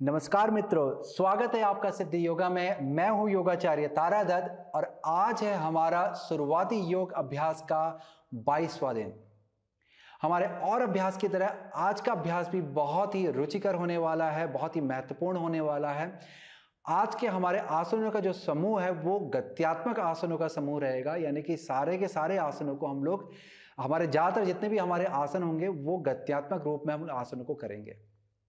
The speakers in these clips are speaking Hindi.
नमस्कार मित्रों, स्वागत है आपका सिद्धि योगा में। मैं हूं योगाचार्य तारा दत्त और आज है हमारा शुरुआती योग अभ्यास का 22वां दिन। हमारे और अभ्यास की तरह आज का अभ्यास भी बहुत ही रुचिकर होने वाला है, बहुत ही महत्वपूर्ण होने वाला है। आज के हमारे आसनों का जो समूह है वो गत्यात्मक आसनों का समूह रहेगा, यानी कि सारे के सारे आसनों को हम लोग हमारे ज्यादातर जितने भी हमारे आसन होंगे वो गत्यात्मक रूप में हम आसनों को करेंगे।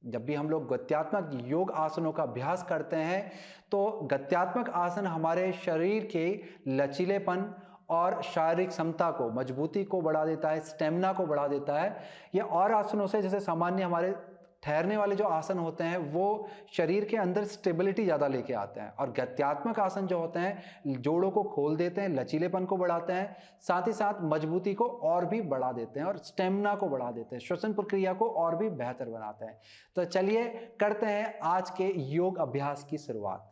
जब भी हम लोग गत्यात्मक योग आसनों का अभ्यास करते हैं तो गत्यात्मक आसन हमारे शरीर के लचीलेपन और शारीरिक क्षमता को, मजबूती को बढ़ा देता है, स्टेमिना को बढ़ा देता है। ये और आसनों से, जैसे सामान्य हमारे ठहरने वाले जो आसन होते हैं वो शरीर के अंदर स्टेबिलिटी ज़्यादा लेके आते हैं, और गत्यात्मक आसन जो होते हैं जोड़ों को खोल देते हैं, लचीलेपन को बढ़ाते हैं, साथ ही साथ मजबूती को और भी बढ़ा देते हैं और स्टेमिना को बढ़ा देते हैं, श्वसन प्रक्रिया को और भी बेहतर बनाते हैं। तो चलिए करते हैं आज के योग अभ्यास की शुरुआत।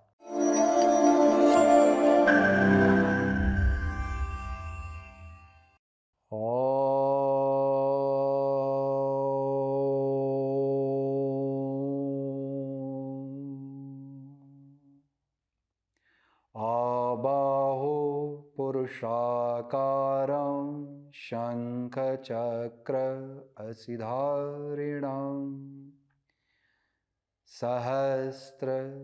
आबाहो पुरुषाकारं शंखचक्र असिधारिणं सहस्रशिरसं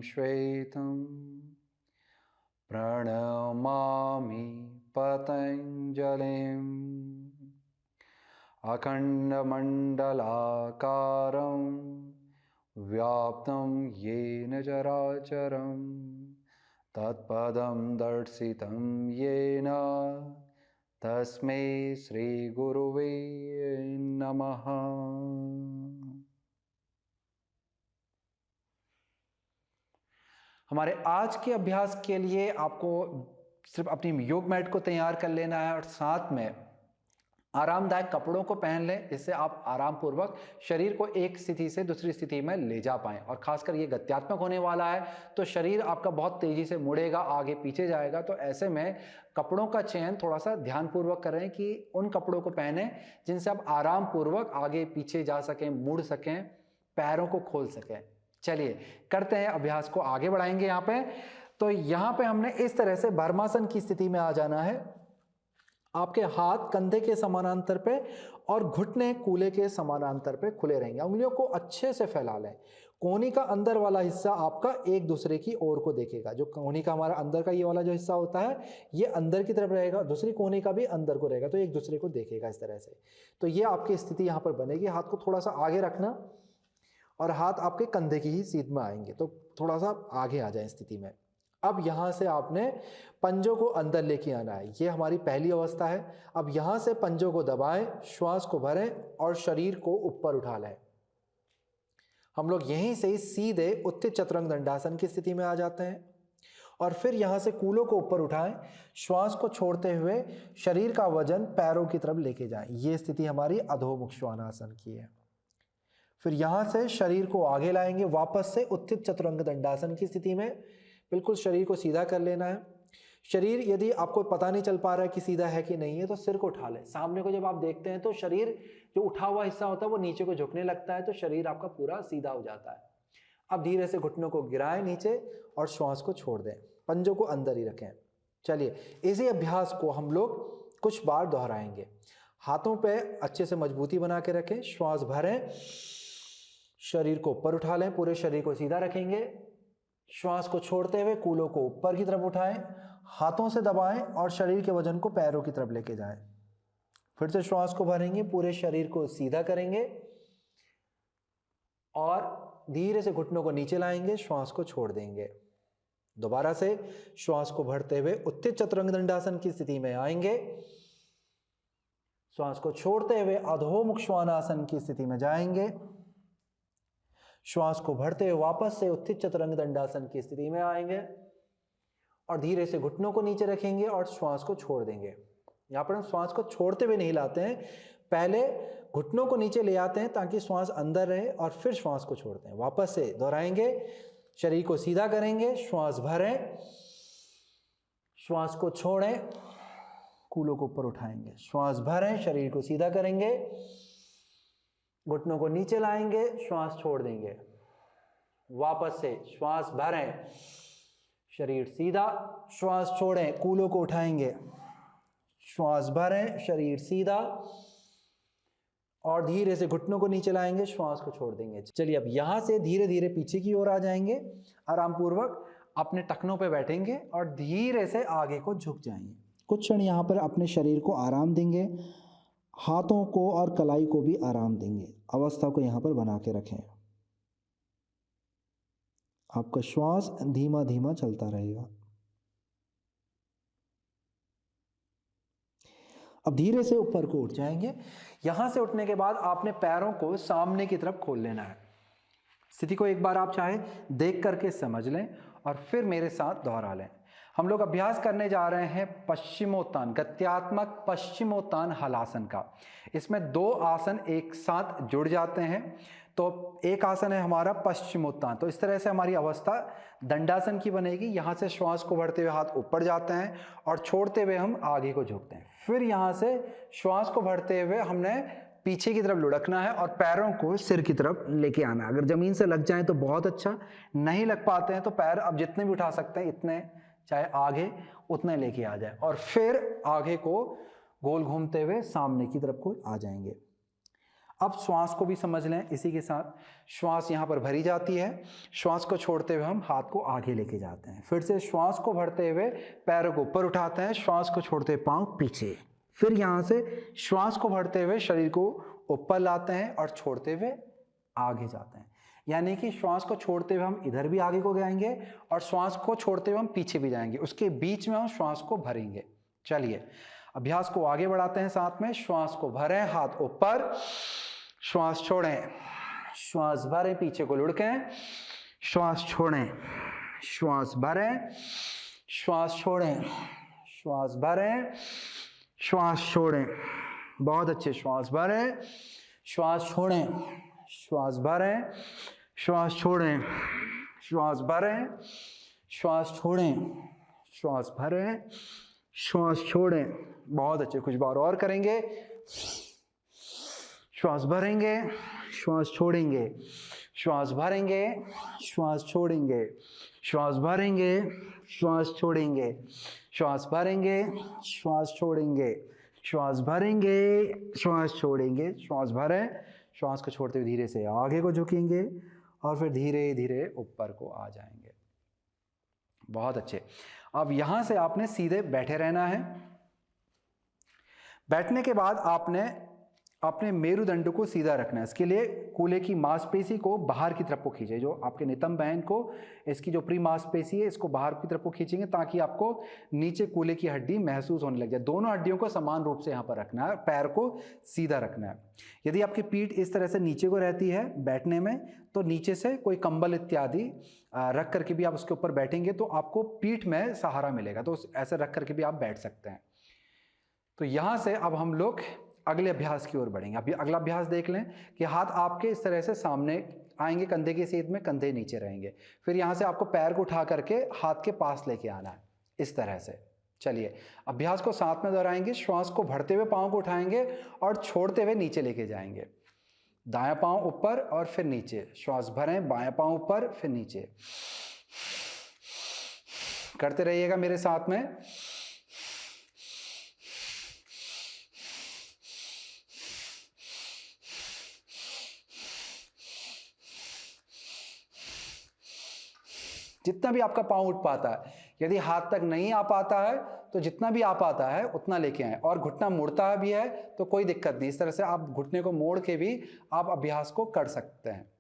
श्वेतं प्रणमामि पतञ्जलिम् अखण्डमण्डलाकारं व्याप्तं येन चराचरं तत्पदं दर्शितं येन तस्मै श्रीगुरुवे नमः। हमारे आज के अभ्यास के लिए आपको सिर्फ अपनी योग मैट को तैयार कर लेना है और साथ में आरामदायक कपड़ों को पहन लें, जिससे आप आराम पूर्वक शरीर को एक स्थिति से दूसरी स्थिति में ले जा पाएं। और खासकर ये गत्यात्मक होने वाला है तो शरीर आपका बहुत तेजी से मुड़ेगा, आगे पीछे जाएगा। तो ऐसे में कपड़ों का चयन थोड़ा सा ध्यानपूर्वक करें कि उन कपड़ों को पहने जिनसे आप आराम पूर्वक आगे पीछे जा सकें, मुड़ सकें, पैरों को खोल सकें। चलिए करते हैं अभ्यास को, आगे बढ़ाएंगे। यहाँ पे तो यहाँ पे हमने इस तरह से भर्मासन की स्थिति में आ जाना है। आपके हाथ कंधे के समानांतर पे और घुटने कूल्हे के समानांतर पे खुले रहेंगे। उंगलियों को अच्छे से फैला लें। कोहनी का अंदर वाला हिस्सा आपका एक दूसरे की ओर को देखेगा। जो कोहनी का हमारा अंदर का ये वाला जो हिस्सा होता है ये अंदर की तरफ रहेगा, दूसरी कोहनी का भी अंदर को रहेगा, तो एक दूसरे को देखेगा इस तरह से। तो ये आपकी स्थिति यहाँ पर बनेगी। हाथ को थोड़ा सा आगे रखना और हाथ आपके कंधे की ही सीध में आएंगे, तो थोड़ा सा आगे आ जाए स्थिति में। अब यहां से आपने पंजों को अंदर लेके आना है। ये हमारी पहली अवस्था है। अब यहां से पंजों को दबाएं, श्वास को भरें और शरीर को ऊपर उठा लें। हम लोग यहीं से ही सीधे उत्थित चतुरंग दंडासन की स्थिति में आ जाते हैं और फिर यहां से कूलों को ऊपर उठाएं, श्वास को छोड़ते हुए शरीर का वजन पैरों की तरफ लेके जाएं। ये स्थिति हमारी अधोमुख श्वानासन की है। फिर यहां से शरीर को आगे लाएंगे, वापस से उत्थित चतुरंग दंडासन की स्थिति में बिल्कुल शरीर को सीधा कर लेना है। शरीर यदि आपको पता नहीं चल पा रहा है कि सीधा है कि नहीं है तो सिर को उठा लें। सामने को जब आप देखते हैं तो शरीर जो उठा हुआ हिस्सा होता है वो नीचे को झुकने लगता है, तो शरीर आपका पूरा सीधा हो जाता है। अब धीरे से घुटनों को गिराएं नीचे और श्वास को छोड़ दें, पंजों को अंदर ही रखें। चलिए इसी अभ्यास को हम लोग कुछ बार दोहराएंगे। हाथों पे अच्छे से मजबूती बना के रखें, श्वास भरें, शरीर को ऊपर उठा लें, पूरे शरीर को सीधा रखेंगे, श्वास को छोड़ते हुए कूलों को ऊपर की तरफ उठाएं, हाथों से दबाएं और शरीर के वजन को पैरों की तरफ लेके जाएं। फिर से श्वास को भरेंगे, पूरे शरीर को सीधा करेंगे और धीरे से घुटनों को नीचे लाएंगे, श्वास को छोड़ देंगे। दोबारा से श्वास को भरते हुए उत्थित चतुरंग दंडासन की स्थिति में आएंगे, श्वास को छोड़ते हुए अधोमुख श्वानासन की स्थिति में जाएंगे, श्वास को भरते हुए वापस से उत्थित चतुरंग दंडासन की स्थिति में आएंगे और धीरे से घुटनों को नीचे रखेंगे और श्वास को छोड़ देंगे। यहां पर हम श्वास को छोड़ते हुए नहीं लाते हैं, पहले घुटनों को नीचे ले आते हैं ताकि श्वास अंदर रहे और फिर श्वास को छोड़ते हैं। वापस से दोहराएंगे, शरीर को सीधा करेंगे, श्वास भरें, श्वास को छोड़ें, कूलों को ऊपर उठाएंगे, श्वास भरें, शरीर को सीधा करेंगे, घुटनों को नीचे लाएंगे, श्वास छोड़ देंगे। वापस से श्वास भरें, शरीर सीधा, श्वास छोड़ें, कूलों को उठाएंगे, श्वास भरें, शरीर सीधा और धीरे से घुटनों को नीचे लाएंगे, श्वास को छोड़ देंगे। चलिए अब यहां से धीरे धीरे पीछे की ओर आ जाएंगे, आराम पूर्वक अपने टखनों पे बैठेंगे और धीरे से आगे को झुक जाएंगे। कुछ क्षण यहाँ पर अपने शरीर को आराम देंगे, हाथों को और कलाई को भी आराम देंगे। अवस्था को यहाँ पर बना के रखें। आपका श्वास धीमा धीमा चलता रहेगा। अब धीरे से ऊपर को उठ जाएंगे। यहां से उठने के बाद आपने पैरों को सामने की तरफ खोल लेना है। स्थिति को एक बार आप चाहे देख करके समझ लें और फिर मेरे साथ दोहरा लें। हम लोग अभ्यास करने जा रहे हैं पश्चिमोत्तान, गत्यात्मक पश्चिमोत्तान हलासन का। इसमें 2 आसन एक साथ जुड़ जाते हैं। तो एक आसन है हमारा पश्चिमोत्तान। तो इस तरह से हमारी अवस्था दंडासन की बनेगी। यहाँ से श्वास को भरते हुए हाथ ऊपर जाते हैं और छोड़ते हुए हम आगे को झुकते हैं। फिर यहाँ से श्वास को भरते हुए हमने पीछे की तरफ लुढ़कना है और पैरों को सिर की तरफ लेके आना है। अगर जमीन से लग जाए तो बहुत अच्छा, नहीं लग पाते हैं तो पैर अब जितने भी उठा सकते हैं इतने, चाहे आगे उतने लेके आ जाए और फिर आगे को गोल घूमते हुए सामने की तरफ को आ जाएंगे। अब श्वास को भी समझ लें। इसी के साथ श्वास यहाँ पर भरी जाती है, श्वास को छोड़ते हुए हम हाथ को आगे लेके जाते हैं। फिर से श्वास को भरते हुए पैरों को ऊपर उठाते हैं, श्वास को छोड़ते हुए पांव पीछे। फिर यहाँ से श्वास को भरते हुए शरीर को ऊपर लाते हैं और छोड़ते हुए आगे जाते हैं। यानी कि श्वास को छोड़ते हुए हम इधर भी आगे को जाएंगे और श्वास को छोड़ते हुए हम पीछे भी जाएंगे। उसके बीच में हम श्वास को भरेंगे। चलिए अभ्यास को आगे बढ़ाते हैं। साथ में श्वास को भरें, हाथ ऊपर, श्वास छोड़ें, श्वास भरें, पीछे को लुढ़कें, श्वास छोड़ें, श्वास भरें, श्वास छोड़ें, श्वास भरें, श्वास छोड़ें। बहुत अच्छे। श्वास भरें, श्वास छोड़ें, श्वास भरें, श्वास छोड़ें, श्वास भरें, श्वास छोड़ें, श्वास भरें, श्वास छोड़ें। बहुत अच्छे। कुछ बार और करेंगे। श्वास भरेंगे, श्वास छोड़ेंगे, श्वास भरेंगे, श्वास छोड़ेंगे, श्वास भरेंगे, श्वास छोड़ेंगे, श्वास भरेंगे, श्वास छोड़ेंगे, श्वास भरेंगे, श्वास छोड़ेंगे, श्वास भरें, श्वास को छोड़ते हुए धीरे से आगे को झुकेंगे और फिर धीरे धीरे ऊपर को आ जाएंगे। बहुत अच्छे। अब यहां से आपने सीधे बैठे रहना है। बैठने के बाद आपने अपने मेरुदंड को सीधा रखना है। इसके लिए कूल्हे की मांसपेशी को बाहर की तरफ को खींचे। जो आपके नितंब बहन को, इसकी जो प्री मांसपेशी है, इसको बाहर की तरफ को खींचेंगे ताकि आपको नीचे कूल्हे की हड्डी महसूस होने लग जाए। दोनों हड्डियों को समान रूप से यहाँ पर रखना है, पैर को सीधा रखना है। यदि आपकी पीठ इस तरह से नीचे को रहती है बैठने में, तो नीचे से कोई कंबल इत्यादि रख करके भी आप उसके ऊपर बैठेंगे तो आपको पीठ में सहारा मिलेगा। तो ऐसे रख करके भी आप बैठ सकते हैं। तो यहाँ से अब हम लोग अगले अभ्यास की ओर बढ़ेंगे। अभी अगला अभ्यास देख लें कि हाथ आपके इस तरह से सामने आएंगे, कंधे की सीध में, कंधे नीचे रहेंगे। फिर यहाँ से आपको पैर को उठा करके हाथ के पास लेके आना है, इस तरह से। चलिए अभ्यास को साथ में दोहराएंगे। श्वास को भरते हुए पाँव को उठाएंगे और छोड़ते हुए नीचे लेके जाएंगे। दायां पाँव ऊपर और फिर नीचे। श्वास भरें, बायां पाँव ऊपर फिर नीचे। करते रहिएगा मेरे साथ में। जितना भी आपका पाँव उठ पाता है। यदि हाथ तक नहीं आ पाता है तो जितना भी आ पाता है उतना लेके आए। और घुटना मुड़ता भी है तो कोई दिक्कत नहीं, इस तरह से आप घुटने को मोड़ के भी आप अभ्यास को कर सकते हैं।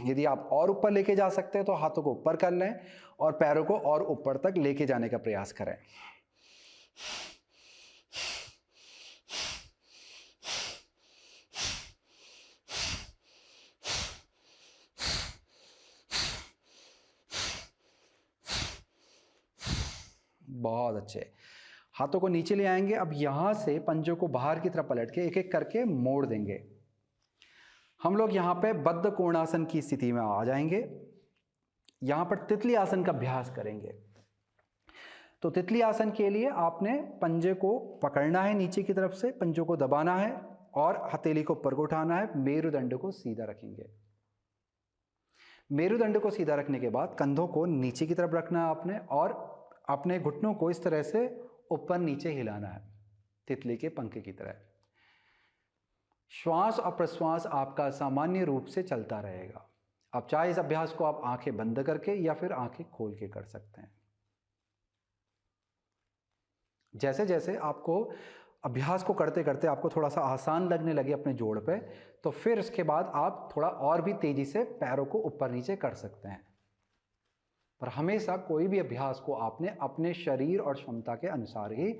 यदि आप और ऊपर लेके जा सकते हैं तो हाथों को ऊपर कर लें और पैरों को और ऊपर तक लेके जाने का प्रयास करें। बहुत अच्छे। हाथों को नीचे ले आएंगे। अब यहां से पंजों को बाहर की तरफ पलट के एक एक करके मोड़ देंगे। हम लोग यहाँ पे बद्ध कोणासन की स्थिति में आ जाएंगे। यहाँ पर तितली आसन का अभ्यास करेंगे। तो तितली आसन के लिए आपने पंजे को पकड़ना है, नीचे की तरफ से पंजों को दबाना है और हथेली को ऊपर को उठाना है। मेरुदंड को सीधा रखेंगे। मेरुदंड को सीधा रखने के बाद कंधों को नीचे की तरफ रखना है आपने और अपने घुटनों को इस तरह से ऊपर नीचे हिलाना है, तितली के पंख की तरह। श्वास और प्रश्वास आपका सामान्य रूप से चलता रहेगा। अब चाहे इस अभ्यास को आप आंखें बंद करके या फिर आंखें खोल के कर सकते हैं। जैसे जैसे आपको अभ्यास को करते करते आपको थोड़ा सा आसान लगने लगे अपने जोड़ पे, तो फिर उसके बाद आप थोड़ा और भी तेजी से पैरों को ऊपर नीचे कर सकते हैं। पर हमेशा कोई भी अभ्यास को आपने अपने शरीर और क्षमता के अनुसार ही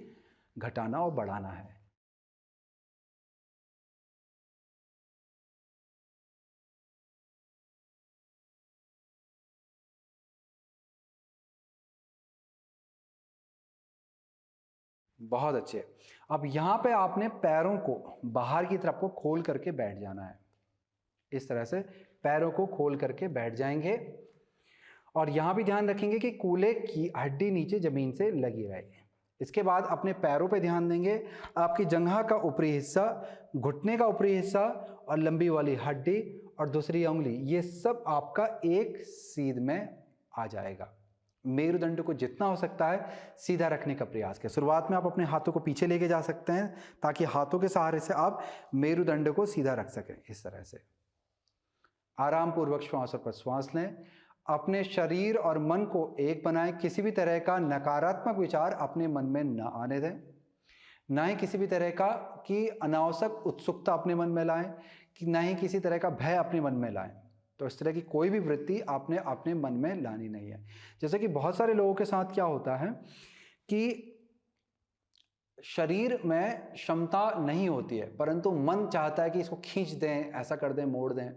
घटाना और बढ़ाना है। बहुत अच्छे। अब यहाँ पे आपने पैरों को बाहर की तरफ को खोल करके बैठ जाना है। इस तरह से पैरों को खोल करके बैठ जाएंगे और यहाँ भी ध्यान रखेंगे कि कूल्हे की हड्डी नीचे जमीन से लगी रहे। इसके बाद अपने पैरों पे ध्यान देंगे। आपकी जंघा का ऊपरी हिस्सा, घुटने का ऊपरी हिस्सा और लंबी वाली हड्डी और दूसरी उंगली, ये सब आपका एक सीध में आ जाएगा। मेरुदंड को जितना हो सकता है सीधा रखने का प्रयास करें। शुरुआत में आप अपने हाथों को पीछे लेके जा सकते हैं ताकि हाथों के सहारे से आप मेरुदंड को सीधा रख सकें। इस तरह से आराम पूर्वक श्वास और प्रश्वास लें। अपने शरीर और मन को एक बनाएं। किसी भी तरह का नकारात्मक विचार अपने मन में न आने दें, ना ही किसी भी तरह का कि अनावश्यक उत्सुकता अपने मन में लाएं, कि ना ही किसी तरह का भय अपने मन में लाएं। तो इस तरह की कोई भी वृत्ति आपने अपने मन में लानी नहीं है। जैसे कि बहुत सारे लोगों के साथ क्या होता है कि शरीर में क्षमता नहीं होती है, परंतु मन चाहता है कि इसको खींच दें, ऐसा कर दें, मोड़ दें।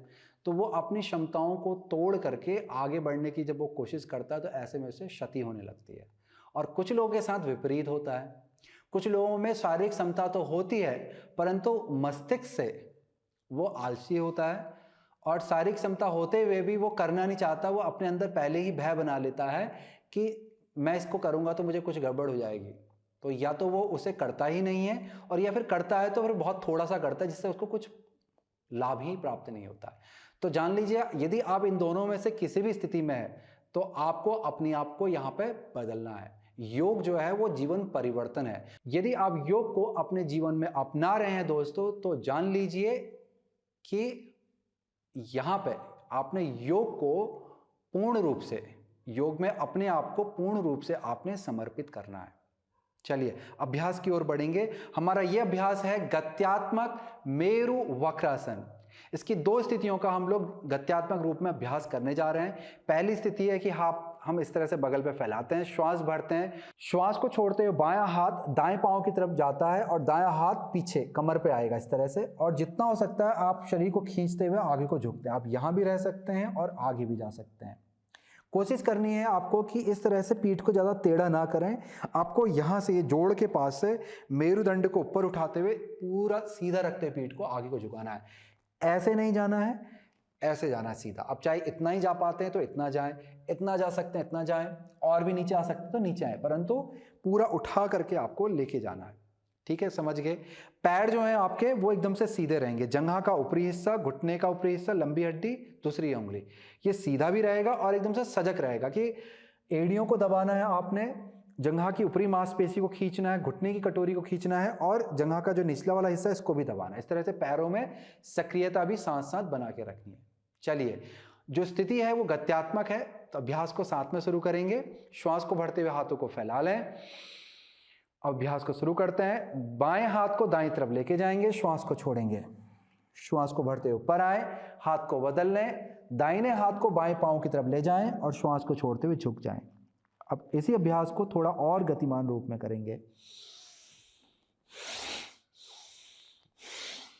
तो वो अपनी क्षमताओं को तोड़ करके आगे बढ़ने की जब वो कोशिश करता है तो ऐसे में उसे क्षति होने लगती है। और कुछ लोगों के साथ विपरीत होता है। कुछ लोगों में शारीरिक क्षमता तो होती है, परंतु मस्तिष्क से वो आलसी होता है और शारीरिक क्षमता होते हुए भी वो करना नहीं चाहता। वो अपने अंदर पहले ही भय बना लेता है कि मैं इसको करूँगा तो मुझे कुछ गड़बड़ हो जाएगी। तो या तो वो उसे करता ही नहीं है और या फिर करता है तो फिर बहुत थोड़ा सा करता है जिससे उसको कुछ लाभ ही प्राप्त नहीं होता है। तो जान लीजिए, यदि आप इन दोनों में से किसी भी स्थिति में है तो आपको अपने आप को यहाँ पे बदलना है। योग जो है वो जीवन परिवर्तन है। यदि आप योग को अपने जीवन में अपना रहे हैं दोस्तों, तो जान लीजिए कि यहाँ पे आपने योग को पूर्ण रूप से, योग में अपने आप को पूर्ण रूप से आपने समर्पित करना है। चलिए अभ्यास की ओर बढ़ेंगे। हमारा यह अभ्यास है गत्यात्मक मेरु वक्रासन। इसकी दो स्थितियों का हम लोग गत्यात्मक रूप में अभ्यास करने जा रहे हैं। पहली स्थिति है कि हम इस तरह से बगल पे फैलाते हैं, श्वास भरते हैं। श्वास को छोड़ते हुए बायां हाथ दाएं पांव की तरफ जाता है और दायां हाथ पीछे कमर पे आएगा इस तरह से। और जितना हो सकता है आप शरीर को खींचते हुए आगे को झुकते हैं। आप यहां भी रह सकते हैं और आगे भी जा सकते हैं। कोशिश करनी है आपको कि इस तरह से पीठ को ज़्यादा टेढ़ा ना करें। आपको यहाँ से, ये जोड़ के पास से मेरुदंड को ऊपर उठाते हुए पूरा सीधा रखते पीठ को आगे को झुकाना है। ऐसे नहीं जाना है, ऐसे जाना है सीधा। अब चाहे इतना ही जा पाते हैं तो इतना जाएं, इतना जा सकते हैं इतना जाएं, और भी नीचे आ सकते हैं तो नीचे आए, परंतु पूरा उठा करके आपको लेके जाना है। ठीक है, समझ गए। पैर जो हैं आपके वो एकदम से सीधे रहेंगे। जंघा का ऊपरी हिस्सा, घुटने का ऊपरी हिस्सा, लंबी हड्डी, दूसरी उंगली, ये सीधा भी रहेगा और एकदम से सजग रहेगा कि एड़ियों को दबाना है आपने, जंघा की ऊपरी मांसपेशी को खींचना है, घुटने की कटोरी को खींचना है और जंघा का जो निचला वाला हिस्सा है इसको भी दबाना है। इस तरह से पैरों में सक्रियता भी साथ साथ बना के रखनी है। चलिए, जो स्थिति है वो गत्यात्मक है, तो अभ्यास को साथ में शुरू करेंगे। श्वास को भरते हुए हाथों को फैला लें। अभ्यास को शुरू करते हैं। बाएं हाथ को दाएं तरफ लेके जाएंगे, श्वास को छोड़ेंगे। श्वास को भरते हुए ऊपर आए, हाथ को बदल लें, दाहिने हाथ को बाएं पांव की तरफ ले जाएं और श्वास को छोड़ते हुए झुक जाएं। अब इसी अभ्यास को थोड़ा और गतिमान रूप में करेंगे।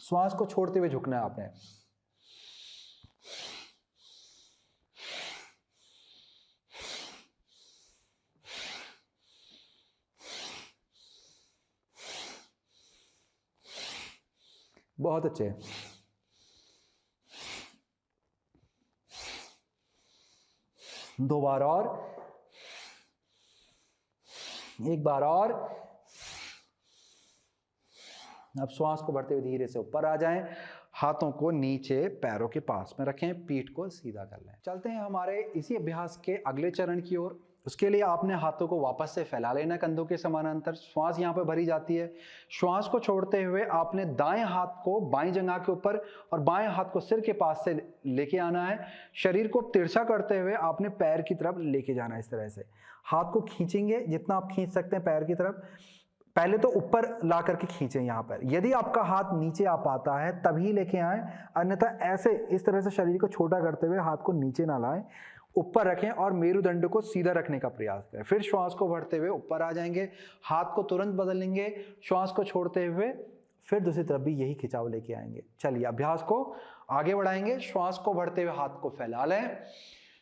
श्वास को छोड़ते हुए झुकना है आपने। बहुत अच्छे। दो बार और। एक बार और। अब श्वास को भरते हुए धीरे से ऊपर आ जाएं, हाथों को नीचे पैरों के पास में रखें, पीठ को सीधा कर लें। चलते हैं हमारे इसी अभ्यास के अगले चरण की ओर। उसके लिए आपने हाथों को वापस से फैला लेना कंधों के समानांतर। श्वास यहाँ पर भरी जाती है। श्वास को छोड़ते हुए आपने दाएं हाथ को बाईं जंघा के ऊपर और बाएं हाथ को सिर के पास से लेके आना है। शरीर को तिरछा करते हुए आपने पैर की तरफ लेके जाना है। इस तरह से हाथ को खींचेंगे जितना आप खींच सकते हैं पैर की तरफ। पहले तो ऊपर ला करके खींचें यहाँ पर। यदि आपका हाथ नीचे आ पाता है तभी लेके आए, अन्यथा ऐसे इस तरह से शरीर को छोटा करते हुए हाथ को नीचे ना लाएं, ऊपर रखें और मेरुदंड को सीधा रखने का प्रयास करें। फिर श्वास को भरते हुए ऊपर आ जाएंगे, हाथ को तुरंत बदलेंगे, श्वास को छोड़ते हुए फिर दूसरी तरफ भी यही खिंचाव लेके आएंगे। चलिए अभ्यास को आगे बढ़ाएंगे। श्वास को भरते हुए हाथ को फैला लें,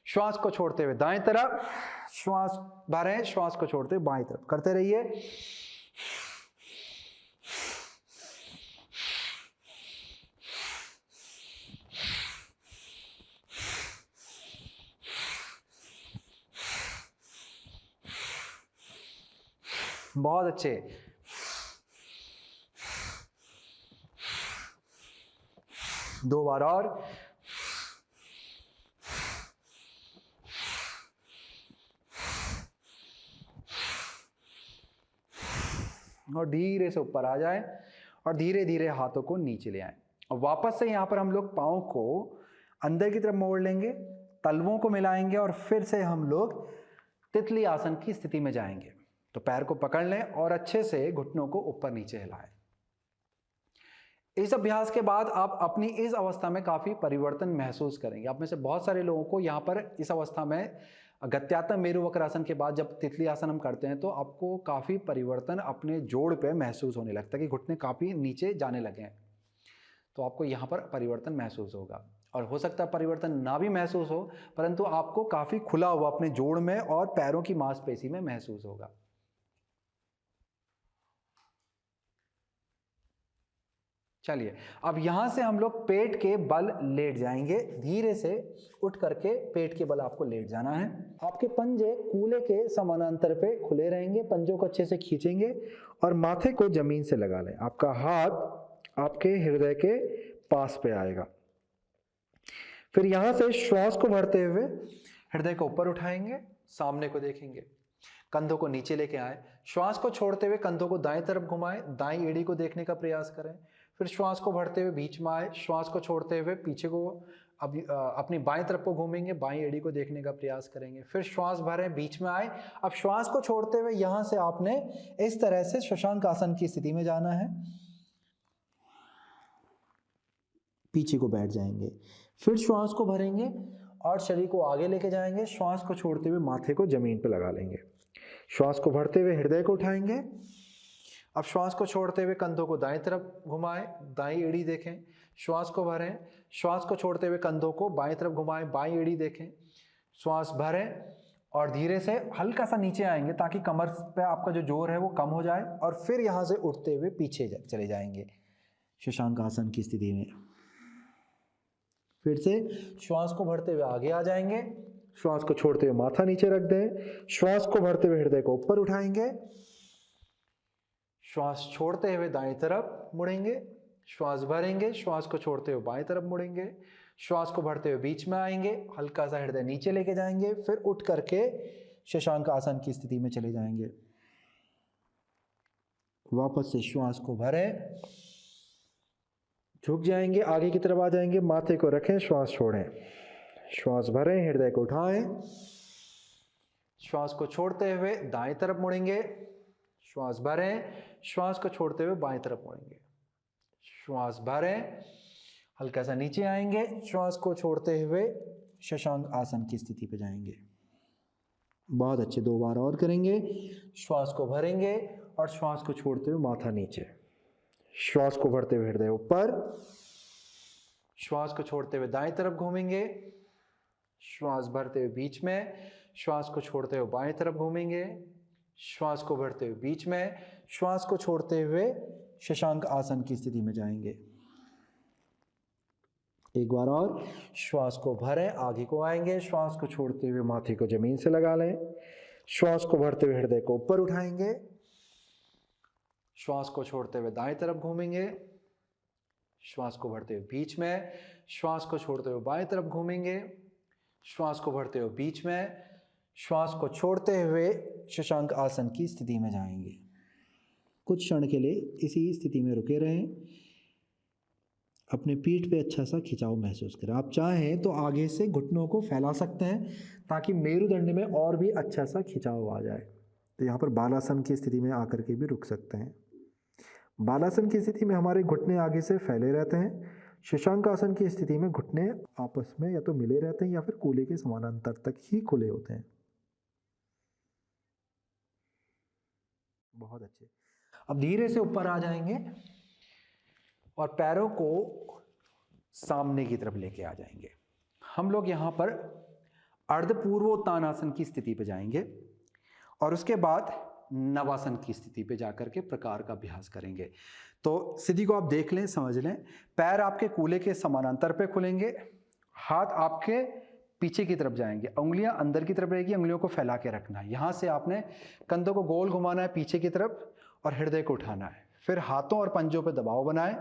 श्वास को छोड़ते हुए दाएं तरफ, श्वास भरें, श्वास को छोड़ते हुए बाएं तरफ करते रहिए। बहुत अच्छे। दो बार और। और धीरे से ऊपर आ जाए और धीरे धीरे हाथों को नीचे ले आए। और वापस से यहाँ पर हम लोग पाँव को अंदर की तरफ मोड़ लेंगे, तलवों को मिलाएंगे और फिर से हम लोग तितली आसन की स्थिति में जाएंगे। तो पैर को पकड़ लें और अच्छे से घुटनों को ऊपर नीचे हिलाएं। इस अभ्यास के बाद आप अपनी इस अवस्था में काफ़ी परिवर्तन महसूस करेंगे। आप में से बहुत सारे लोगों को यहाँ पर इस अवस्था में गत्यात्मक मेरु वक्रासन के बाद जब तितली आसन हम करते हैं तो आपको काफ़ी परिवर्तन अपने जोड़ पे महसूस होने लगता है कि घुटने काफ़ी नीचे जाने लगे हैं। तो आपको यहाँ पर परिवर्तन महसूस होगा और हो सकता है परिवर्तन ना भी महसूस हो, परंतु आपको काफ़ी खुला हुआ अपने जोड़ में और पैरों की मांसपेशी में महसूस होगा। चलिए अब यहां से हम लोग पेट के बल लेट जाएंगे। धीरे से उठ करके पेट के बल आपको लेट जाना है। आपके पंजे कूल्हे के समानांतर पे खुले रहेंगे। पंजों को अच्छे से खींचेंगे और माथे को जमीन से लगा लें। आपका हाथ आपके हृदय के पास पे आएगा। फिर यहां से श्वास को भरते हुए हृदय को ऊपर उठाएंगे, सामने को देखेंगे, कंधों को नीचे लेके आए। श्वास को छोड़ते हुए कंधों को दाएं तरफ घुमाएं, दाएं एड़ी को देखने का प्रयास करें। फिर श्वास को भरते हुए बीच में आए, श्वास को छोड़ते हुए पीछे को अपनी बाएं तरफ को घूमेंगे, बाएं एड़ी को देखने का प्रयास करेंगे। फिर श्वास भरें, बीच में आए। अब श्वास को छोड़ते हुए यहां से आपने इस तरह से शशांक आसन की स्थिति में जाना है। पीछे को बैठ जाएंगे। फिर श्वास को भरेंगे और शरीर को आगे लेके जाएंगे। श्वास को छोड़ते हुए माथे को जमीन पर लगा लेंगे। श्वास को भरते हुए हृदय को उठाएंगे। अब श्वास को छोड़ते हुए कंधों को दाएं तरफ घुमाएं, दाएं एड़ी देखें। श्वास को भरें, श्वास को छोड़ते हुए कंधों को बाएं तरफ घुमाएं, बाएं एड़ी देखें। श्वास भरें और धीरे से हल्का सा नीचे आएंगे ताकि कमर पे आपका जो जोर है वो कम हो जाए। और फिर यहाँ से उठते हुए पीछे चले जाएंगे शशांक आसन की स्थिति में। फिर से श्वास को भरते हुए आगे आ जाएंगे। श्वास को छोड़ते हुए माथा नीचे रख दें। श्वास को भरते हुए हृदय को ऊपर उठाएंगे। श्वास छोड़ते हुए दाएं तरफ मुड़ेंगे। श्वास भरेंगे, श्वास को छोड़ते हुए बाएं तरफ मुड़ेंगे। श्वास को भरते हुए बीच में आएंगे, हल्का सा हृदय नीचे लेके जाएंगे। फिर उठ करके शशांक आसन की स्थिति में चले जाएंगे। वापस से श्वास को भरें, झुक जाएंगे, आगे की तरफ आ जाएंगे, माथे को रखें, श्वास छोड़ें। श्वास भरें, हृदय को उठाएं। श्वास को छोड़ते हुए दाएं तरफ मुड़ेंगे। श्वास भरें, श्वास को छोड़ते हुए बाएं तरफ मुड़ेंगे। श्वास भरें, हल्का सा नीचे आएंगे। श्वास को छोड़ते हुए शशांक आसन की स्थिति पे जाएंगे। बहुत अच्छे, 2 बार और करेंगे। श्वास को भरेंगे और श्वास को छोड़ते हुए माथा नीचे। श्वास को भरते हुए हृदय ऊपर। श्वास को छोड़ते हुए दाएं तरफ घूमेंगे। श्वास भरते हुए बीच में। श्वास को छोड़ते हुए बाएं तरफ घूमेंगे। श्वास को भरते हुए बीच में। श्वास को छोड़ते हुए शशांक आसन की स्थिति में जाएंगे। एक बार और। श्वास को भरें, आगे को आएंगे। श्वास को छोड़ते हुए माथे को जमीन से लगा लें। श्वास को भरते हुए हृदय को ऊपर उठाएंगे, श्वास को छोड़ते हुए दाएं तरफ घूमेंगे, श्वास को भरते हुए बीच में, श्वास को छोड़ते हुए बाएं तरफ घूमेंगे, श्वास को भरते हुए बीच में, श्वास को छोड़ते हुए शशांक आसन की स्थिति में जाएंगे। कुछ क्षण के लिए इसी स्थिति में रुके रहें। अपने पीठ पे अच्छा सा खिंचाव महसूस करें। आप चाहें तो आगे से घुटनों को फैला सकते हैं ताकि मेरुदंड में और भी अच्छा सा खिंचाव आ जाए। तो यहाँ पर बालासन की स्थिति में आकर के भी रुक सकते हैं। बालासन की स्थिति में हमारे घुटने आगे से फैले रहते हैं। शशांक आसन की स्थिति में घुटने आपस में या तो मिले रहते हैं या फिर कूल्हे के समानांतर तक ही खुले होते हैं। बहुत अच्छे। अब धीरे से ऊपर आ जाएंगे और पैरों को सामने की तरफ लेके आ जाएंगे। हम लोग यहाँ पर अर्धपूर्वोत्तानासन की स्थिति पे जाएंगे और उसके बाद नवासन की स्थिति पे जाकर के प्रकार का अभ्यास करेंगे। तो स्थिति को आप देख लें, समझ लें। पैर आपके कूल्हे के समानांतर पे खुलेंगे, हाथ आपके पीछे की तरफ जाएंगे, उंगलियां अंदर की तरफ रहेगी, उंगलियों को फैला के रखना है। यहाँ से आपने कंधों को गोल घुमाना है पीछे की तरफ और हृदय को उठाना है। फिर हाथों और पंजों पर दबाव बनाएं,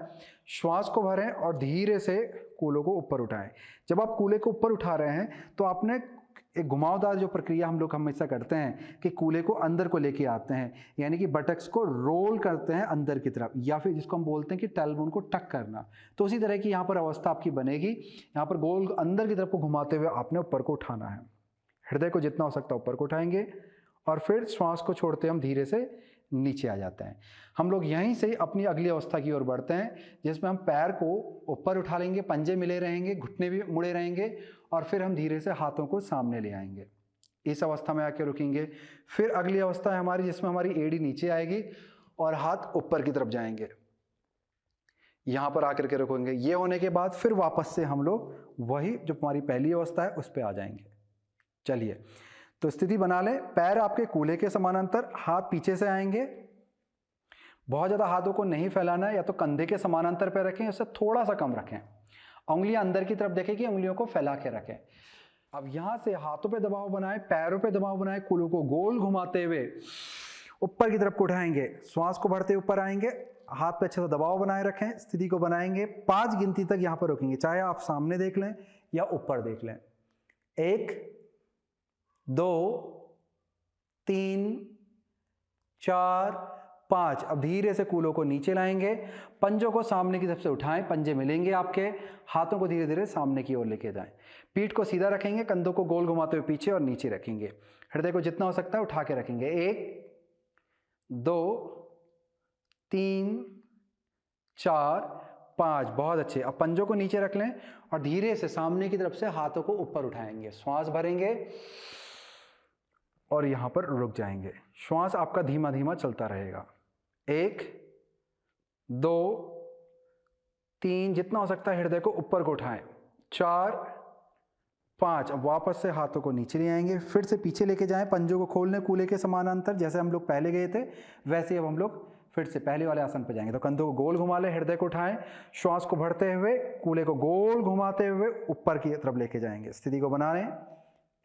श्वास को भरें और धीरे से कूल्हों को ऊपर उठाएं। जब आप कूल्हे को ऊपर उठा रहे हैं तो आपने एक घुमावदार जो प्रक्रिया हम लोग हमेशा करते हैं कि कूल्हे को अंदर को लेके आते हैं, यानी कि बटक्स को रोल करते हैं अंदर की तरफ, या फिर जिसको हम बोलते हैं कि टेलबोन को टक करना। तो उसी तरह की यहाँ पर अवस्था आपकी बनेगी। यहाँ पर गोल अंदर की तरफ को घुमाते हुए आपने ऊपर को उठाना है। हृदय को जितना हो सकता है ऊपर को उठाएंगे और फिर श्वास को छोड़ते हम धीरे से नीचे आ जाते हैं। हम लोग यहीं से अपनी अगली अवस्था की ओर बढ़ते हैं, जिसमें हम पैर को ऊपर उठा लेंगे, पंजे मिले रहेंगे, घुटने भी मुड़े रहेंगे और फिर हम धीरे से हाथों को सामने ले आएंगे। इस अवस्था में आके रुकेंगे। फिर अगली अवस्था है हमारी जिसमें हमारी एड़ी नीचे आएगी और हाथ ऊपर की तरफ जाएंगे। यहां पर आकर के रुकेंगे। ये होने के बाद फिर वापस से हम लोग वही जो हमारी पहली अवस्था है उस पर आ जाएंगे। चलिए, तो स्थिति बना लें। पैर आपके कूल्हे के समानांतर, हाथ पीछे से आएंगे। बहुत ज्यादा हाथों को नहीं फैलाना है, या तो कंधे के समानांतर पे रखें, उससे थोड़ा सा कम रखें। उंगलियां अंदर की तरफ देखें कि उंगलियों को फैला के रखें। अब यहां से हाथों पे दबाव बनाएं, पैरों पे दबाव बनाएं, कूल्हों को गोल घुमाते हुए ऊपर की तरफ को उठाएंगे। श्वास को भरते ऊपर आएंगे, हाथ पे अच्छे से दबाव बनाए रखें। स्थिति को बनाएंगे, 5 गिनती तक यहां पर रुकेंगे, चाहे आप सामने देख लें या ऊपर देख लें। 1 2 3 4 5। अब धीरे से कूल्हों को नीचे लाएंगे, पंजों को सामने की तरफ से उठाएं, पंजे मिलेंगे आपके, हाथों को धीरे धीरे सामने की ओर लेके जाएं। पीठ को सीधा रखेंगे, कंधों को गोल घुमाते हुए पीछे और नीचे रखेंगे। हृदय को जितना हो सकता है उठा के रखेंगे। 1 2 3 4 5। बहुत अच्छे। अब पंजों को नीचे रख लें और धीरे से सामने की तरफ से हाथों को ऊपर उठाएंगे, श्वास भरेंगे और यहां पर रुक जाएंगे। श्वास आपका धीमा धीमा चलता रहेगा। 1 2 3, जितना हो सकता है हृदय को ऊपर को उठाएं। 4 5। अब वापस से हाथों को नीचे ले आएंगे, फिर से पीछे लेके जाएं, पंजों को खोलने कूल्हे के समानांतर, जैसे हम लोग पहले गए थे वैसे अब हम लोग फिर से पहले वाले आसन पर जाएंगे। तो कंधों को गोल घुमा लें, हृदय को उठाएं, श्वास को भरते हुए कूल्हे को गोल घुमाते हुए ऊपर की तरफ लेके जाएंगे। स्थिति को बना लें।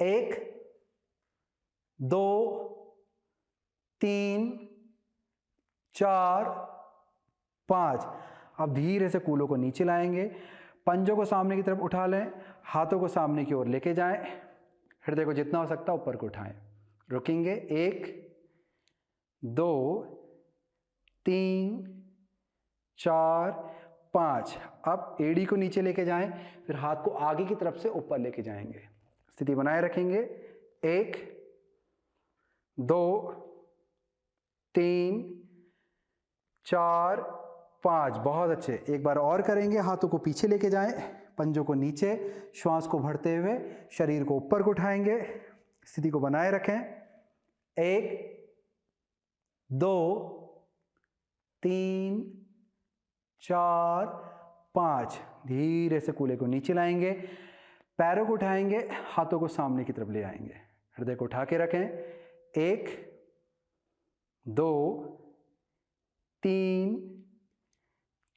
1 2 3 4 5। अब धीरे से कूल्हों को नीचे लाएंगे, पंजों को सामने की तरफ उठा लें, हाथों को सामने की ओर लेके जाएं, हृदय को जितना हो सकता है ऊपर को उठाएं। रुकेंगे। 1 2 3 4 5। अब एड़ी को नीचे लेके जाएं, फिर हाथ को आगे की तरफ से ऊपर लेके जाएंगे। स्थिति बनाए रखेंगे। 1 2 3 4 5। बहुत अच्छे। एक बार और करेंगे। हाथों को पीछे लेके जाएं, पंजों को नीचे, श्वास को भरते हुए शरीर को ऊपर को उठाएंगे। स्थिति को बनाए रखें। 1 2 3 4 5। धीरे से कूल्हे को नीचे लाएंगे, पैरों को उठाएंगे, हाथों को सामने की तरफ ले आएंगे, हृदय को उठा के रखें। 1 2 3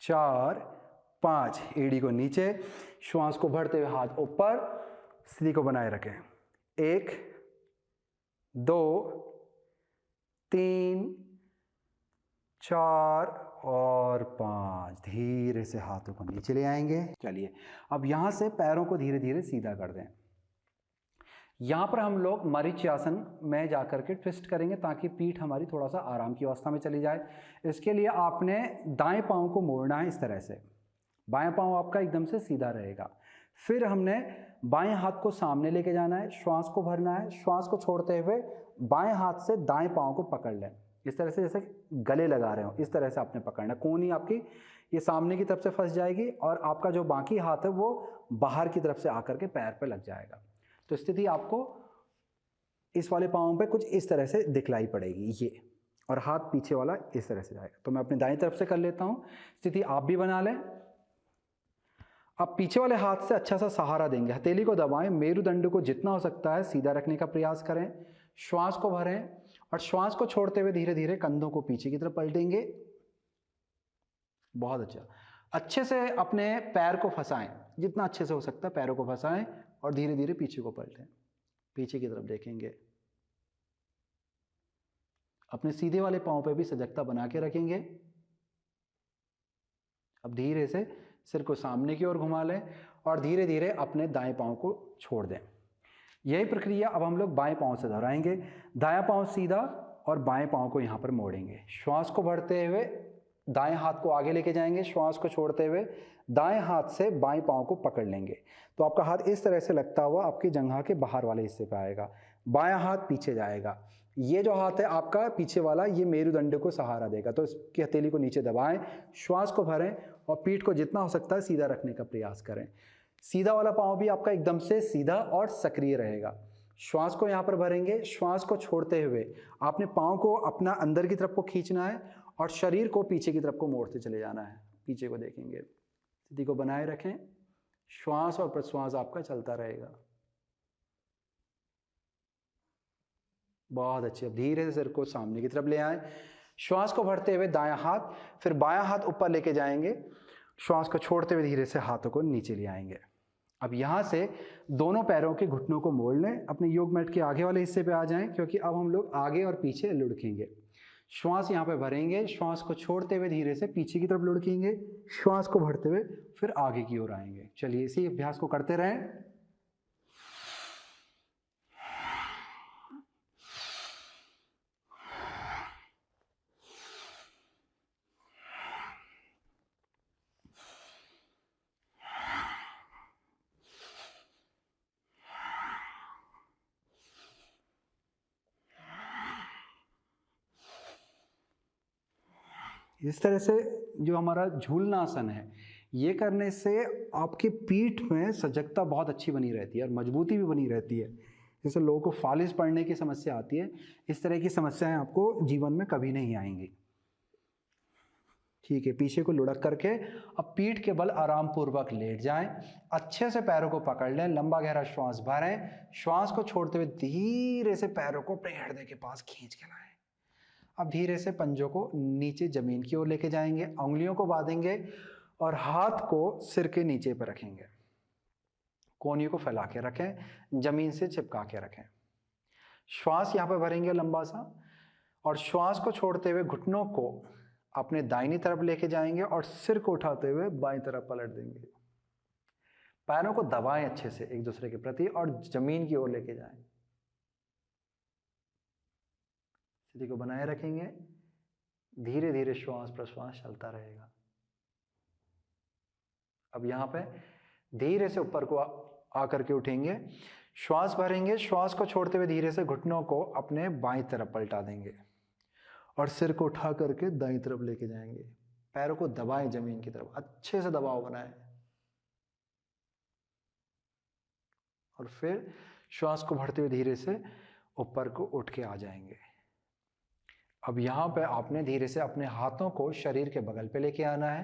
4 5। एड़ी को नीचे, श्वास को भरते हुए हाथ ऊपर, स्थिति को बनाए रखें। 1 2, 3, 4 और 5। धीरे से हाथों को नीचे ले आएंगे। चलिए अब यहां से पैरों को धीरे धीरे सीधा कर दें। यहां पर हम लोग मरीचियासन में जाकर के ट्विस्ट करेंगे ताकि पीठ हमारी थोड़ा सा आराम की अवस्था में चली जाए। इसके लिए आपने दाएं पांव को मोड़ना है इस तरह से, बाएं पांव आपका एकदम से सीधा रहेगा। फिर हमने बाएं हाथ को सामने लेके जाना है, श्वास को भरना है, श्वास को छोड़ते हुए बाएं हाथ से दाएं पांव को पकड़ लें, इस तरह से जैसे गले लगा रहे हो, इस तरह से आपने पकड़ना है। कोहनी आपकी ये सामने की तरफ से फंस जाएगी और आपका जो बाकी हाथ है वो बाहर की तरफ से आकर के पैर पे लग जाएगा। तो स्थिति आपको इस वाले पाँव पे कुछ इस तरह से दिखलाई पड़ेगी ये, और हाथ पीछे वाला इस तरह से जाएगा। तो मैं अपनी दाईं तरफ से कर लेता हूँ, स्थिति आप भी बना लें। अब पीछे वाले हाथ से अच्छा सा सहारा देंगे, हथेली को दबाएं, मेरुदंड को जितना हो सकता है सीधा रखने का प्रयास करें, श्वास को भरें और श्वास को छोड़ते हुए धीरे धीरे कंधों को पीछे की तरफ पलटेंगे। बहुत अच्छा, अच्छे से अपने पैर को फंसाएं, जितना अच्छे से हो सकता है पैरों को फंसाएं और धीरे धीरे पीछे को पलटें, पीछे की तरफ देखेंगे। अपने सीधे वाले पांव पे भी सजगता बना के रखेंगे। अब धीरे से सिर को सामने की ओर घुमा लें और धीरे धीरे अपने दाएं पांव को छोड़ दें। यही प्रक्रिया अब हम लोग बाएं पांव से दोहराएंगे। दायां पांव सीधा और बाएं पांव को यहां पर मोड़ेंगे। श्वास को भरते हुए दाएं हाथ को आगे लेके जाएंगे, श्वास को छोड़ते हुए दाएं हाथ से बाएं पांव को पकड़ लेंगे। तो आपका हाथ इस तरह से लगता हुआ आपकी जंघा के बाहर वाले हिस्से पे आएगा, बायां हाथ पीछे जाएगा। ये जो हाथ है आपका पीछे वाला, ये मेरुदंड को सहारा देगा। तो इसकी हथेली को नीचे दबाएं, श्वास को भरें और पीठ को जितना हो सकता है सीधा रखने का प्रयास करें। सीधा वाला पांव भी आपका एकदम से सीधा और सक्रिय रहेगा। श्वास को यहाँ पर भरेंगे, श्वास को छोड़ते हुए आपने पांव को अपना अंदर की तरफ को खींचना है और शरीर को पीछे की तरफ को मोड़ते चले जाना है। पीछे को देखेंगे, स्थिति को बनाए रखें, श्वास और प्रश्वास आपका चलता रहेगा। बहुत अच्छे। अब धीरे से सिर को सामने की तरफ ले आए, श्वास को भरते हुए दायां हाथ, फिर बायां हाथ ऊपर लेके जाएंगे, श्वास को छोड़ते हुए धीरे से हाथों को नीचे ले आएंगे। अब यहां से दोनों पैरों के घुटनों को मोड़ लें, अपने योग मैट के आगे वाले हिस्से पे आ जाएं, क्योंकि अब हम लोग आगे और पीछे लुढ़केंगे। श्वास यहाँ पे भरेंगे, श्वास को छोड़ते हुए धीरे से पीछे की तरफ लुढ़केंगे, श्वास को भरते हुए फिर आगे की ओर आएंगे। चलिए इसी अभ्यास को करते रहें। इस तरह से जो हमारा झूलनासन है, ये करने से आपकी पीठ में सजगता बहुत अच्छी बनी रहती है और मजबूती भी बनी रहती है। जैसे लोगों को फालिस पड़ने की समस्या आती है, इस तरह की समस्याएं आपको जीवन में कभी नहीं आएंगी। ठीक है, पीछे को लुढ़क करके अब पीठ के बल आराम पूर्वक लेट जाएं, अच्छे से पैरों को पकड़ लें, लंबा गहरा श्वास भरें, श्वास को छोड़ते हुए धीरे से पैरों को अपने हृदय के पास खींच के लाएं। अब धीरे से पंजों को नीचे जमीन की ओर लेके जाएंगे, उंगलियों को बांधेंगे और हाथ को सिर के नीचे पर रखेंगे, कोहनी को फैला के रखें, जमीन से चिपका के रखें। श्वास यहाँ पर भरेंगे लंबा सा और श्वास को छोड़ते हुए घुटनों को अपने दाहिनी तरफ लेके जाएंगे और सिर को उठाते हुए बाईं तरफ पलट देंगे। पैरों को दबाएं अच्छे से एक दूसरे के प्रति और जमीन की ओर लेके जाएं। स्थिति को बनाए रखेंगे, धीरे धीरे श्वास प्रश्वास चलता रहेगा। अब यहाँ पे धीरे से ऊपर को आकर के उठेंगे, श्वास भरेंगे, श्वास को छोड़ते हुए धीरे से घुटनों को अपने बाईं तरफ पलटा देंगे और सिर को उठा करके दाईं तरफ लेके जाएंगे। पैरों को दबाएं जमीन की तरफ, अच्छे से दबाव बनाएं और फिर श्वास को भरते हुए धीरे से ऊपर को उठ के आ जाएंगे। अब यहाँ पे आपने धीरे से अपने हाथों को शरीर के बगल पे लेके आना है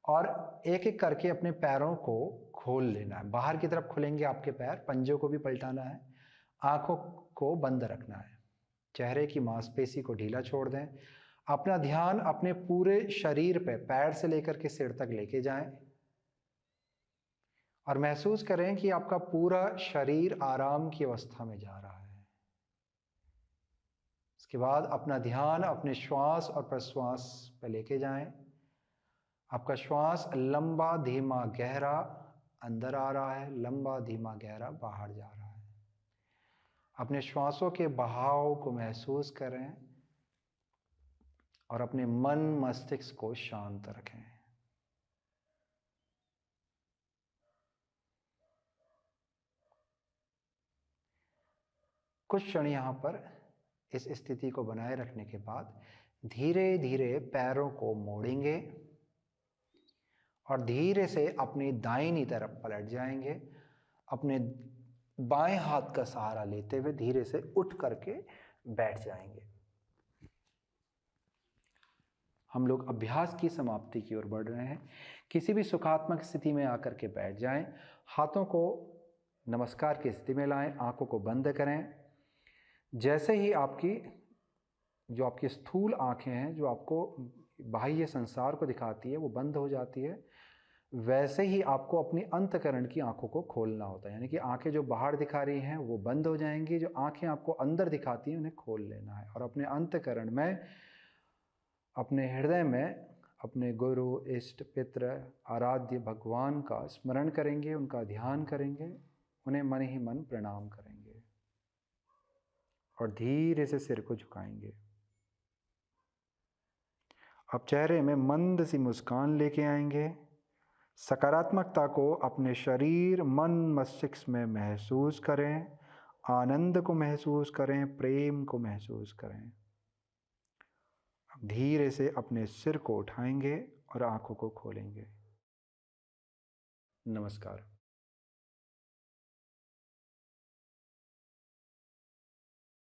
और एक एक करके अपने पैरों को खोल लेना है। बाहर की तरफ खुलेंगे आपके पैर, पंजों को भी पलटाना है, आंखों को बंद रखना है, चेहरे की मांसपेशी को ढीला छोड़ दें। अपना ध्यान अपने पूरे शरीर पे, पैर से लेकर के सिर तक लेके जाएं और महसूस करें कि आपका पूरा शरीर आराम की अवस्था में जा रहा है। इसके बाद अपना ध्यान अपने श्वास और प्रश्वास पे लेके जाएं। आपका श्वास लंबा धीमा गहरा अंदर आ रहा है, लंबा धीमा गहरा बाहर जा रहा है। अपने श्वासों के बहाव को महसूस करें और अपने मन मस्तिष्क को शांत रखें। कुछ क्षण यहाँ पर इस स्थिति को बनाए रखने के बाद धीरे धीरे पैरों को मोड़ेंगे और धीरे से अपनी दाहिनी तरफ पलट जाएंगे। अपने बाएं हाथ का सहारा लेते हुए धीरे से उठ करके बैठ जाएंगे। हम लोग अभ्यास की समाप्ति की ओर बढ़ रहे हैं। किसी भी सुखात्मक स्थिति में आकर के बैठ जाएं। हाथों को नमस्कार की स्थिति में लाएं, आंखों को बंद करें। जैसे ही आपकी स्थूल आंखें हैं जो आपको बाह्य संसार को दिखाती है वो बंद हो जाती है, वैसे ही आपको अपनी अंतःकरण की आंखों को खोलना होता है। यानी कि आंखें जो बाहर दिखा रही हैं वो बंद हो जाएंगी, जो आंखें आपको अंदर दिखाती हैं उन्हें खोल लेना है और अपने अंतःकरण में, अपने हृदय में अपने गुरु, इष्ट, पितृ, आराध्य भगवान का स्मरण करेंगे, उनका ध्यान करेंगे, उन्हें मन ही मन प्रणाम करेंगे और धीरे से सिर को झुकाएंगे। अब चेहरे में मंद सी मुस्कान लेके आएंगे। सकारात्मकता को अपने शरीर, मन, मस्तिष्क में महसूस करें। आनंद को महसूस करें, प्रेम को महसूस करें। अब धीरे से अपने सिर को उठाएंगे और आंखों को खोलेंगे। नमस्कार।